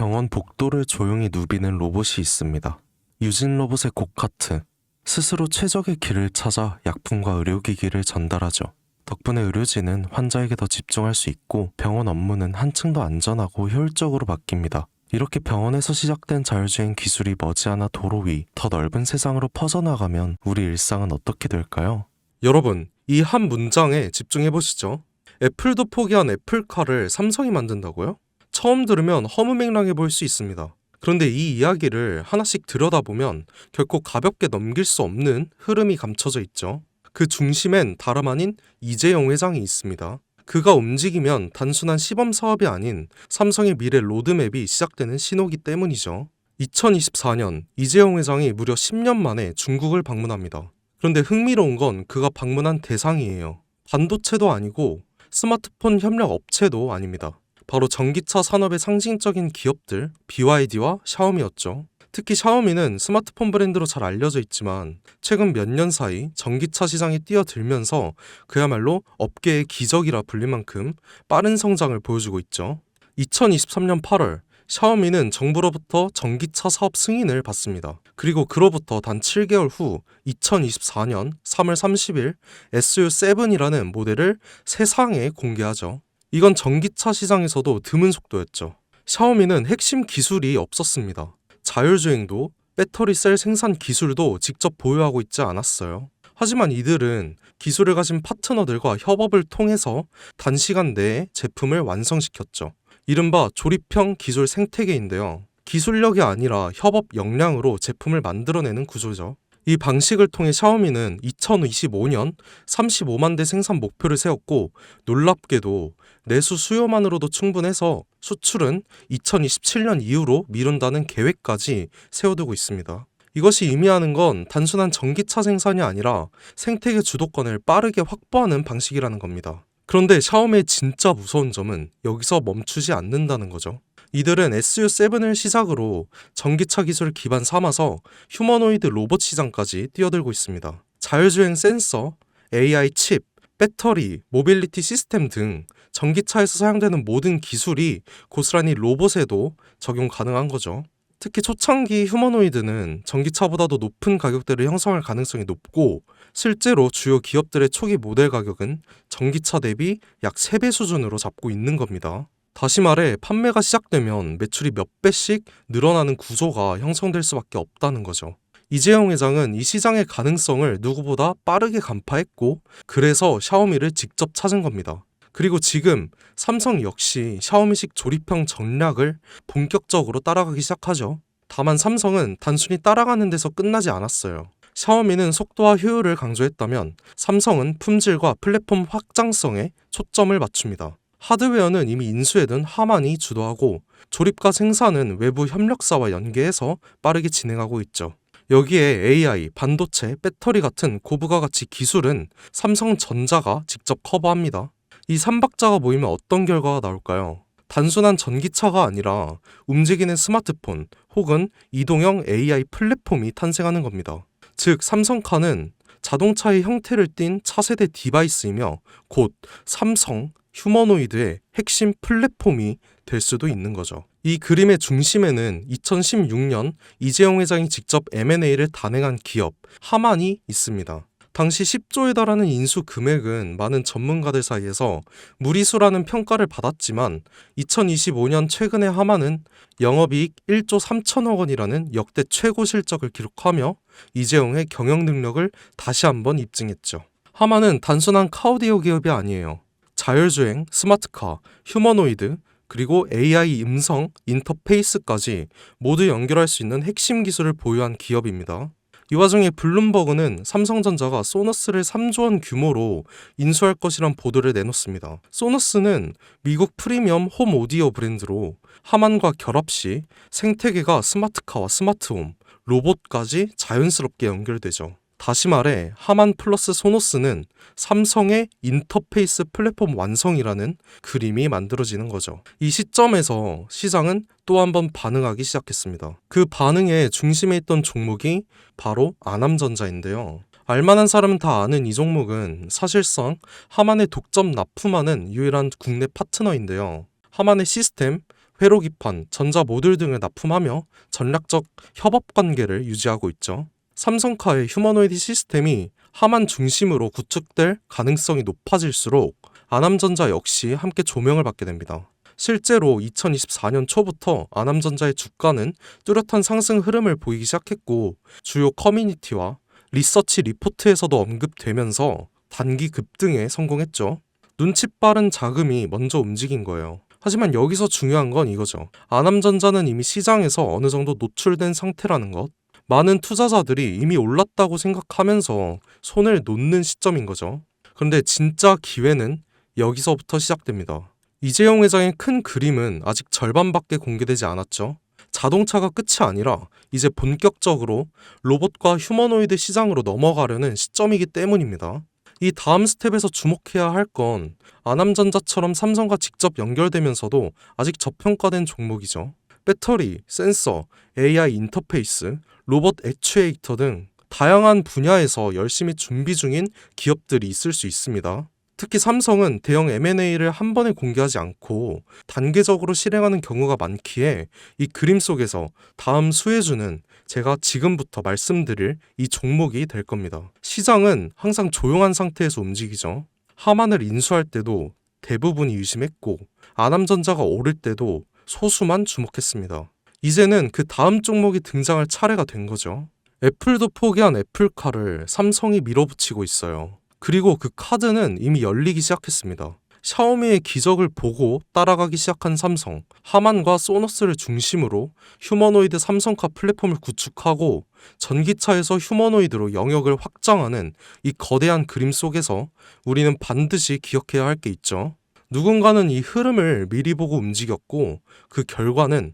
병원 복도를 조용히 누비는 로봇이 있습니다. 유진 로봇의 고카트. 스스로 최적의 길을 찾아 약품과 의료기기를 전달하죠. 덕분에 의료진은 환자에게 더 집중할 수 있고 병원 업무는 한층 더 안전하고 효율적으로 바뀝니다. 이렇게 병원에서 시작된 자율주행 기술이 머지않아 도로 위, 더 넓은 세상으로 퍼져나가면 우리 일상은 어떻게 될까요? 여러분, 이 한 문장에 집중해보시죠. 애플도 포기한 애플카를 삼성이 만든다고요? 처음 들으면 허무맹랑해 보일 수 있습니다. 그런데 이 이야기를 하나씩 들여다보면 결코 가볍게 넘길 수 없는 흐름이 감춰져 있죠. 그 중심엔 다름 아닌 이재용 회장이 있습니다. 그가 움직이면 단순한 시범 사업이 아닌 삼성의 미래 로드맵이 시작되는 신호기 때문이죠. 2024년 이재용 회장이 무려 10년 만에 중국을 방문합니다. 그런데 흥미로운 건 그가 방문한 대상이에요. 반도체도 아니고 스마트폰 협력 업체도 아닙니다. 바로 전기차 산업의 상징적인 기업들 BYD와 샤오미였죠. 특히 샤오미는 스마트폰 브랜드로 잘 알려져 있지만 최근 몇 년 사이 전기차 시장에 뛰어들면서 그야말로 업계의 기적이라 불릴 만큼 빠른 성장을 보여주고 있죠. 2023년 8월 샤오미는 정부로부터 전기차 사업 승인을 받습니다. 그리고 그로부터 단 7개월 후 2024년 3월 30일 SU7이라는 모델을 세상에 공개하죠. 이건 전기차 시장에서도 드문 속도였죠. 샤오미는 핵심 기술이 없었습니다. 자율주행도 배터리 셀 생산 기술도 직접 보유하고 있지 않았어요. 하지만 이들은 기술을 가진 파트너들과 협업을 통해서 단시간 내에 제품을 완성시켰죠. 이른바 조립형 기술 생태계인데요. 기술력이 아니라 협업 역량으로 제품을 만들어내는 구조죠. 이 방식을 통해 샤오미는 2025년 35만 대 생산 목표를 세웠고 놀랍게도 내수 수요만으로도 충분해서 수출은 2027년 이후로 미룬다는 계획까지 세워두고 있습니다. 이것이 의미하는 건 단순한 전기차 생산이 아니라 생태계 주도권을 빠르게 확보하는 방식이라는 겁니다. 그런데 샤오미의 진짜 무서운 점은 여기서 멈추지 않는다는 거죠. 이들은 SU7을 시작으로 전기차 기술을 기반 삼아서 휴머노이드 로봇 시장까지 뛰어들고 있습니다. 자율주행 센서, AI 칩, 배터리, 모빌리티 시스템 등 전기차에서 사용되는 모든 기술이 고스란히 로봇에도 적용 가능한 거죠. 특히 초창기 휴머노이드는 전기차보다도 높은 가격대를 형성할 가능성이 높고 실제로 주요 기업들의 초기 모델 가격은 전기차 대비 약 3배 수준으로 잡고 있는 겁니다. 다시 말해 판매가 시작되면 매출이 몇 배씩 늘어나는 구조가 형성될 수밖에 없다는 거죠. 이재용 회장은 이 시장의 가능성을 누구보다 빠르게 간파했고 그래서 샤오미를 직접 찾은 겁니다. 그리고 지금 삼성 역시 샤오미식 조립형 전략을 본격적으로 따라가기 시작하죠. 다만 삼성은 단순히 따라가는 데서 끝나지 않았어요. 샤오미는 속도와 효율을 강조했다면 삼성은 품질과 플랫폼 확장성에 초점을 맞춥니다. 하드웨어는 이미 인수해둔 하만이 주도하고 조립과 생산은 외부 협력사와 연계해서 빠르게 진행하고 있죠. 여기에 AI, 반도체, 배터리 같은 고부가 가치 기술은 삼성전자가 직접 커버합니다. 이 3박자가 모이면 어떤 결과가 나올까요? 단순한 전기차가 아니라 움직이는 스마트폰 혹은 이동형 AI 플랫폼이 탄생하는 겁니다. 즉 삼성카는 자동차의 형태를 띤 차세대 디바이스이며 곧 삼성 휴머노이드의 핵심 플랫폼이 될 수도 있는 거죠. 이 그림의 중심에는 2016년 이재용 회장이 직접 M&A를 단행한 기업 하만이 있습니다. 당시 10조에 달하는 인수 금액은 많은 전문가들 사이에서 무리수라는 평가를 받았지만 2025년 최근에 하만은 영업이익 1조 3천억 원이라는 역대 최고 실적을 기록하며 이재용의 경영 능력을 다시 한번 입증했죠. 하만은 단순한 카오디오 기업이 아니에요. 자율주행, 스마트카, 휴머노이드, 그리고 AI 음성 인터페이스까지 모두 연결할 수 있는 핵심 기술을 보유한 기업입니다. 이 와중에 블룸버그는 삼성전자가 소너스를 3조 원 규모로 인수할 것이란 보도를 내놓습니다. 소너스는 미국 프리미엄 홈 오디오 브랜드로 하만과 결합 시 생태계가 스마트카와 스마트홈, 로봇까지 자연스럽게 연결되죠. 다시 말해 하만 플러스 소노스는 삼성의 인터페이스 플랫폼 완성이라는 그림이 만들어지는 거죠. 이 시점에서 시장은 또 한 번 반응하기 시작했습니다. 그 반응의 중심에 있던 종목이 바로 아남전자인데요. 알만한 사람은 다 아는 이 종목은 사실상 하만의 독점 납품하는 유일한 국내 파트너인데요. 하만의 시스템, 회로 기판, 전자 모듈 등을 납품하며 전략적 협업 관계를 유지하고 있죠. 삼성카의 휴머노이드 시스템이 하만 중심으로 구축될 가능성이 높아질수록 아남전자 역시 함께 조명을 받게 됩니다. 실제로 2024년 초부터 아남전자의 주가는 뚜렷한 상승 흐름을 보이기 시작했고 주요 커뮤니티와 리서치 리포트에서도 언급되면서 단기 급등에 성공했죠. 눈치 빠른 자금이 먼저 움직인 거예요. 하지만 여기서 중요한 건 이거죠. 아남전자는 이미 시장에서 어느 정도 노출된 상태라는 것. 많은 투자자들이 이미 올랐다고 생각하면서 손을 놓는 시점인 거죠. 그런데 진짜 기회는 여기서부터 시작됩니다. 이재용 회장의 큰 그림은 아직 절반밖에 공개되지 않았죠. 자동차가 끝이 아니라 이제 본격적으로 로봇과 휴머노이드 시장으로 넘어가려는 시점이기 때문입니다. 이 다음 스텝에서 주목해야 할 건 아남전자처럼 삼성과 직접 연결되면서도 아직 저평가된 종목이죠. 배터리, 센서, AI 인터페이스, 로봇 액추에이터 등 다양한 분야에서 열심히 준비 중인 기업들이 있을 수 있습니다. 특히 삼성은 대형 M&A를 한 번에 공개하지 않고 단계적으로 실행하는 경우가 많기에 이 그림 속에서 다음 수혜주는 제가 지금부터 말씀드릴 이 종목이 될 겁니다. 시장은 항상 조용한 상태에서 움직이죠. 하만을 인수할 때도 대부분이 유심했고 아남전자가 오를 때도 소수만 주목했습니다. 이제는 그 다음 종목이 등장할 차례가 된 거죠. 애플도 포기한 애플카를 삼성이 밀어붙이고 있어요. 그리고 그 카드는 이미 열리기 시작했습니다. 샤오미의 기적을 보고 따라가기 시작한 삼성, 하만과 소너스를 중심으로 휴머노이드 삼성카 플랫폼을 구축하고 전기차에서 휴머노이드로 영역을 확장하는 이 거대한 그림 속에서 우리는 반드시 기억해야 할 게 있죠. 누군가는 이 흐름을 미리 보고 움직였고 그 결과는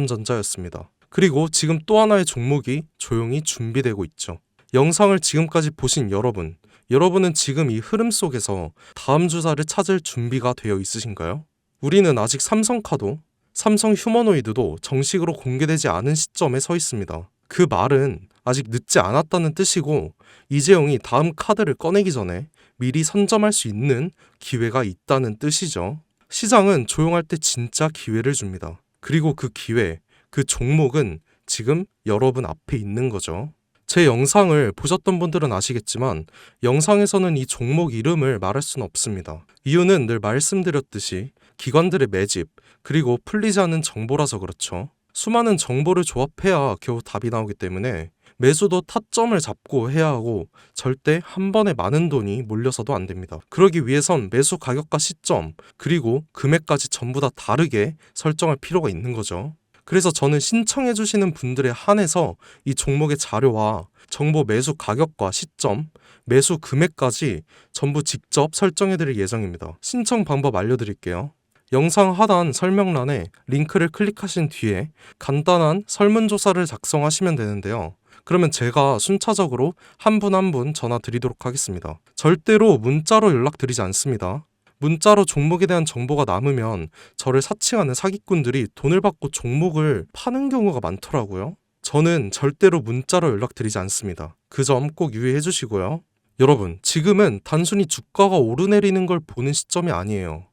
아남전자였습니다. 그리고 지금 또 하나의 종목이 조용히 준비되고 있죠. 영상을 지금까지 보신 여러분은 지금 이 흐름 속에서 다음 주사를 찾을 준비가 되어 있으신가요? 우리는 아직 삼성카도, 삼성 휴머노이드도 정식으로 공개되지 않은 시점에 서 있습니다. 그 말은 아직 늦지 않았다는 뜻이고 이재용이 다음 카드를 꺼내기 전에 미리 선점할 수 있는 기회가 있다는 뜻이죠. 시장은 조용할 때 진짜 기회를 줍니다. 그리고 그 기회, 그 종목은 지금 여러분 앞에 있는 거죠. 제 영상을 보셨던 분들은 아시겠지만 영상에서는 이 종목 이름을 말할 수는 없습니다. 이유는 늘 말씀드렸듯이 기관들의 매집 그리고 풀리지 않는 정보라서 그렇죠. 수많은 정보를 조합해야 겨우 답이 나오기 때문에 매수도 타점을 잡고 해야 하고 절대 한 번에 많은 돈이 몰려서도 안 됩니다. 그러기 위해선 매수 가격과 시점 그리고 금액까지 전부 다 다르게 설정할 필요가 있는 거죠. 그래서 저는 신청해 주시는 분들에 한해서 이 종목의 자료와 정보 매수 가격과 시점, 매수 금액까지 전부 직접 설정해 드릴 예정입니다. 신청 방법 알려드릴게요. 영상 하단 설명란에 링크를 클릭하신 뒤에 간단한 설문조사를 작성하시면 되는데요. 그러면 제가 순차적으로 한 분 한 분 전화 드리도록 하겠습니다. 절대로 문자로 연락드리지 않습니다. 문자로 종목에 대한 정보가 남으면 저를 사칭하는 사기꾼들이 돈을 받고 종목을 파는 경우가 많더라고요. 저는 절대로 문자로 연락드리지 않습니다. 그 점 꼭 유의해 주시고요. 여러분, 지금은 단순히 주가가 오르내리는 걸 보는 시점이 아니에요.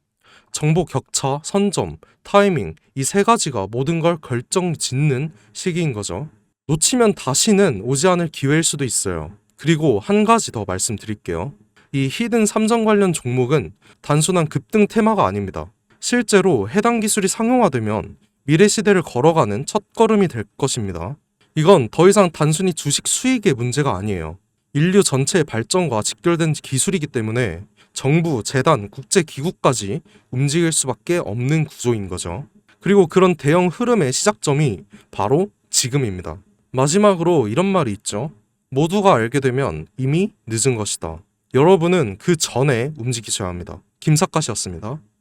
정보 격차, 선점, 타이밍 이 세 가지가 모든 걸 결정짓는 시기인 거죠. 놓치면 다시는 오지 않을 기회일 수도 있어요. 그리고 한 가지 더 말씀드릴게요. 이 히든 삼성 관련 종목은 단순한 급등 테마가 아닙니다. 실제로 해당 기술이 상용화되면 미래 시대를 걸어가는 첫걸음이 될 것입니다. 이건 더 이상 단순히 주식 수익의 문제가 아니에요. 인류 전체의 발전과 직결된 기술이기 때문에 정부, 재단, 국제기구까지 움직일 수밖에 없는 구조인 거죠. 그리고 그런 대형 흐름의 시작점이 바로 지금입니다. 마지막으로 이런 말이 있죠. 모두가 알게 되면 이미 늦은 것이다. 여러분은 그 전에 움직이셔야 합니다. 김사카시였습니다.